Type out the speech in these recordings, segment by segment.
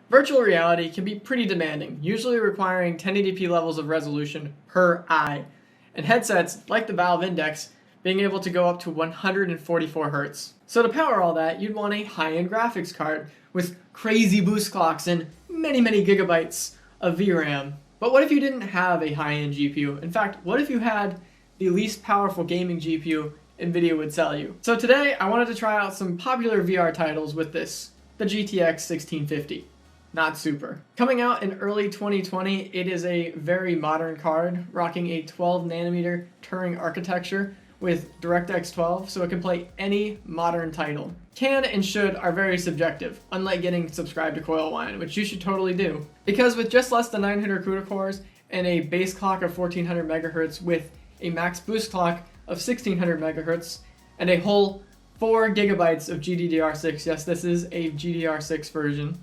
Virtual reality can be pretty demanding, usually requiring 1080p levels of resolution per eye, and headsets like the Valve Index being able to go up to 144 Hz. So to power all that, you'd want a high-end graphics card with crazy boost clocks and many gigabytes of VRAM. But what if you didn't have a high-end GPU? In fact, what if you had the least powerful gaming GPU nvidia would sell you? So today, I wanted to try out some popular VR titles with this, the GTX 1650. Not super. Coming out in early 2020, it is a very modern card, rocking a 12 nanometer Turing architecture with DirectX 12, so it can play any modern title. Can and should are very subjective, unlike getting subscribed to Coilwine, which you should totally do. Because with just less than 900 CUDA cores and a base clock of 1400 MHz with a max boost clock of 1600 MHz and a whole 4 GB of GDDR6, yes, this is a GDDR6 version,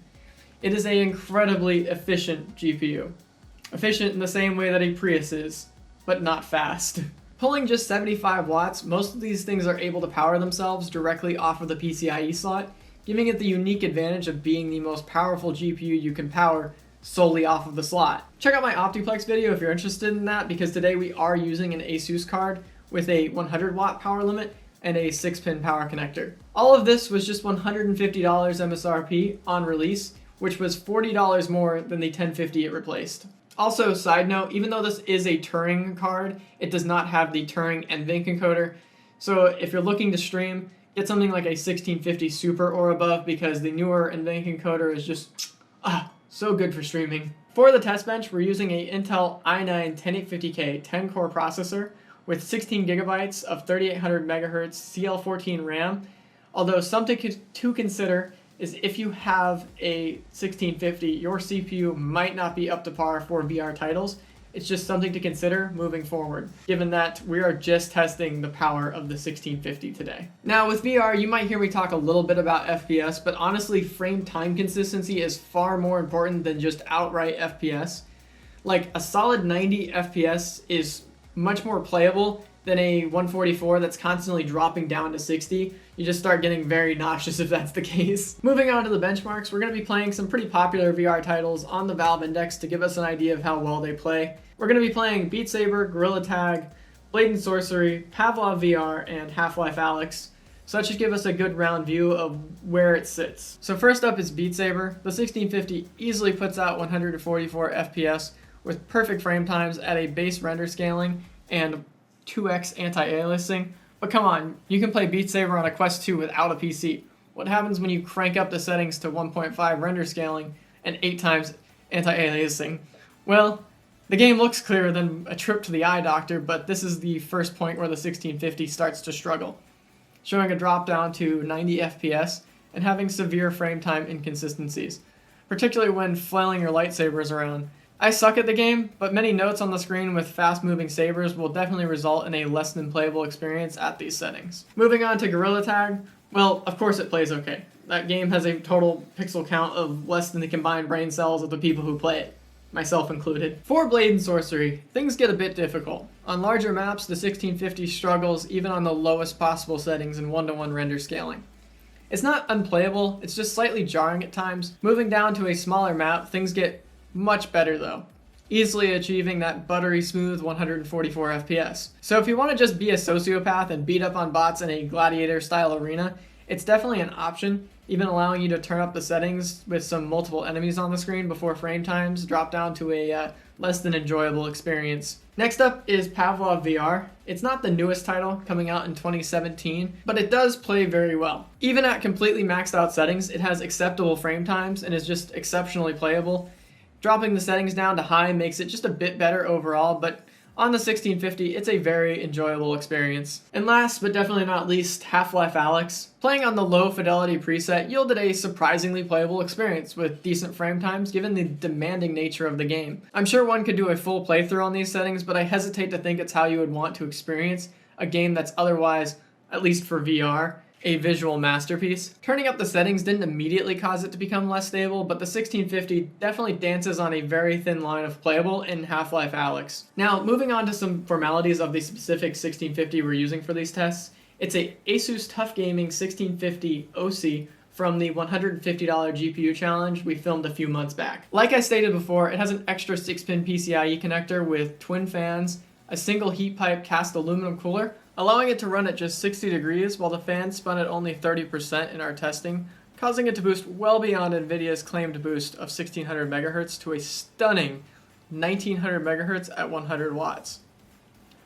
it is an incredibly efficient GPU. Efficient in the same way that a Prius is, but not fast. Pulling just 75 watts, most of these things are able to power themselves directly off of the PCIe slot, giving it the unique advantage of being the most powerful GPU you can power solely off of the slot. Check out my Optiplex video if you're interested in that, because today we are using an ASUS card with a 100 watt power limit and a 6-pin power connector. All of this was just $150 MSRP on release, which was $40 more than the 1050 it replaced. Also, side note, even though this is a Turing card, it does not have the Turing NVENC encoder. So if you're looking to stream, get something like a 1650 Super or above, because the newer NVENC encoder is just so good for streaming. For the test bench, we're using a Intel i9 10850K 10-core processor with 16 gigabytes of 3800 MHz CL14 RAM. Although something to consider is if you have a 1650, your CPU might not be up to par for VR titles. It's just something to consider moving forward, given that we are just testing the power of the 1650 today. Now with VR, you might hear me talk a little bit about FPS, but honestly, frame time consistency is far more important than just outright FPS. Like a solid 90 FPS is much more playable than a 144 that's constantly dropping down to 60. You just start getting very nauseous if that's the case. Moving on to the benchmarks, we're going to be playing some pretty popular VR titles on the Valve Index to give us an idea of how well they play. We're going to be playing Beat Saber, Gorilla Tag, Blade and Sorcery, Pavlov VR, and HalfLife Alyx. So that should give us a good round view of where it sits. So first up is Beat Saber. The 1650 easily puts out 144 FPS with perfect frame times at a base render scaling and 2x anti-aliasing. But come on, you can play Beat Saber on a Quest 2 without a PC. What happens when you crank up the settings to 1.5 render scaling and 8 times anti-aliasing? Well, the game looks clearer than a trip to the eye doctor, but this is the first point where the 1650 starts to struggle, showing a drop down to 90 FPS and having severe frame time inconsistencies, particularly when flailing your lightsabers around. I suck at the game, but many notes on the screen with fast-moving sabers will definitely result in a less than playable experience at these settings. Moving on to Gorilla Tag, well, of course it plays okay. That game has a total pixel count of less than the combined brain cells of the people who play it, myself included. For Blade and Sorcery, things get a bit difficult. On larger maps, the 1650 struggles even on the lowest possible settings in 1:1 render scaling. It's not unplayable, it's just slightly jarring at times. Moving down to a smaller map, things get much better though, easily achieving that buttery smooth 144 FPS. So if you want to just be a sociopath and beat up on bots in a gladiator style arena, it's definitely an option, even allowing you to turn up the settings with some multiple enemies on the screen before frame times drop down to a less than enjoyable experience. Next up is Pavlov VR. It's not the newest title, coming out in 2017, but it does play very well. Even at completely maxed out settings, it has acceptable frame times and is just exceptionally playable. Dropping the settings down to high makes it just a bit better overall, but on the 1650, it's a very enjoyable experience. And last, but definitely not least, HalfLife Alyx. Playing on the low fidelity preset yielded a surprisingly playable experience with decent frame times given the demanding nature of the game. I'm sure one could do a full playthrough on these settings, but I hesitate to think it's how you would want to experience a game that's otherwise, at least for VR, a visual masterpiece. Turning up the settings didn't immediately cause it to become less stable, but the 1650 definitely dances on a very thin line of playable in HalfLife Alyx. Now, moving on to some formalities of the specific 1650 we're using for these tests, it's a ASUS TUF Gaming 1650 OC from the $150 GPU challenge we filmed a few months back. Like I stated before, it has an extra 6-pin PCIe connector with twin fans, a single heat pipe cast aluminum cooler, allowing it to run at just 60 degrees while the fan spun at only 30% in our testing, causing it to boost well beyond nvidia's claimed boost of 1600 MHz to a stunning 1900 MHz at 100 watts.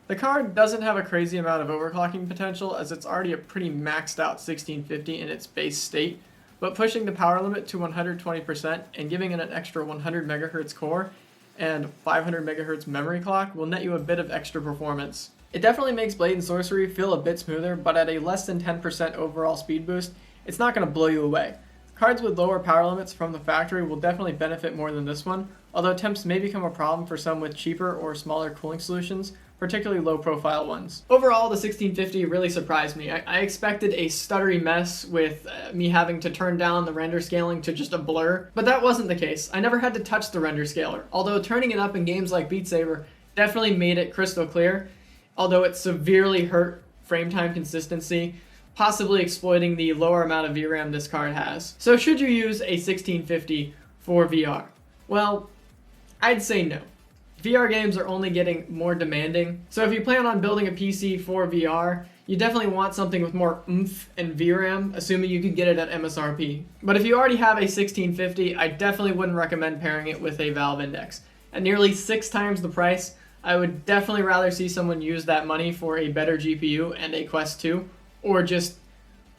The card doesn't have a crazy amount of overclocking potential as it's already a pretty maxed out 1650 in its base state, but pushing the power limit to 120% and giving it an extra 100 MHz core and 500 MHz memory clock will net you a bit of extra performance. It definitely makes Blade and Sorcery feel a bit smoother, but at a less than 10% overall speed boost, it's not going to blow you away. Cards with lower power limits from the factory will definitely benefit more than this one, although temps may become a problem for some with cheaper or smaller cooling solutions, particularly low-profile ones. Overall, the 1650 really surprised me. I expected a stuttery mess with me having to turn down the render scaling to just a blur, but that wasn't the case. I never had to touch the render scaler, although turning it up in games like Beat Saber definitely made it crystal clear, although it severely hurt frame time consistency, possibly exploiting the lower amount of VRAM this card has. So should you use a 1650 for VR? Well, I'd say no. VR games are only getting more demanding, so if you plan on building a PC for VR, you definitely want something with more oomph and VRAM, assuming you could get it at MSRP. But if you already have a 1650, I definitely wouldn't recommend pairing it with a Valve Index. At nearly 6 times the price, I would definitely rather see someone use that money for a better GPU and a Quest 2, or just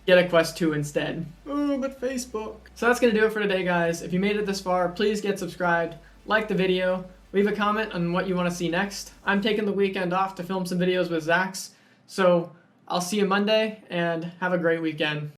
get a Quest 2 instead. Oh, but Facebook. So that's going to do it for today, guys. If you made it this far, please get subscribed, like the video, leave a comment on what you want to see next. I'm taking the weekend off to film some videos with Zax, so I'll see you Monday, and have a great weekend.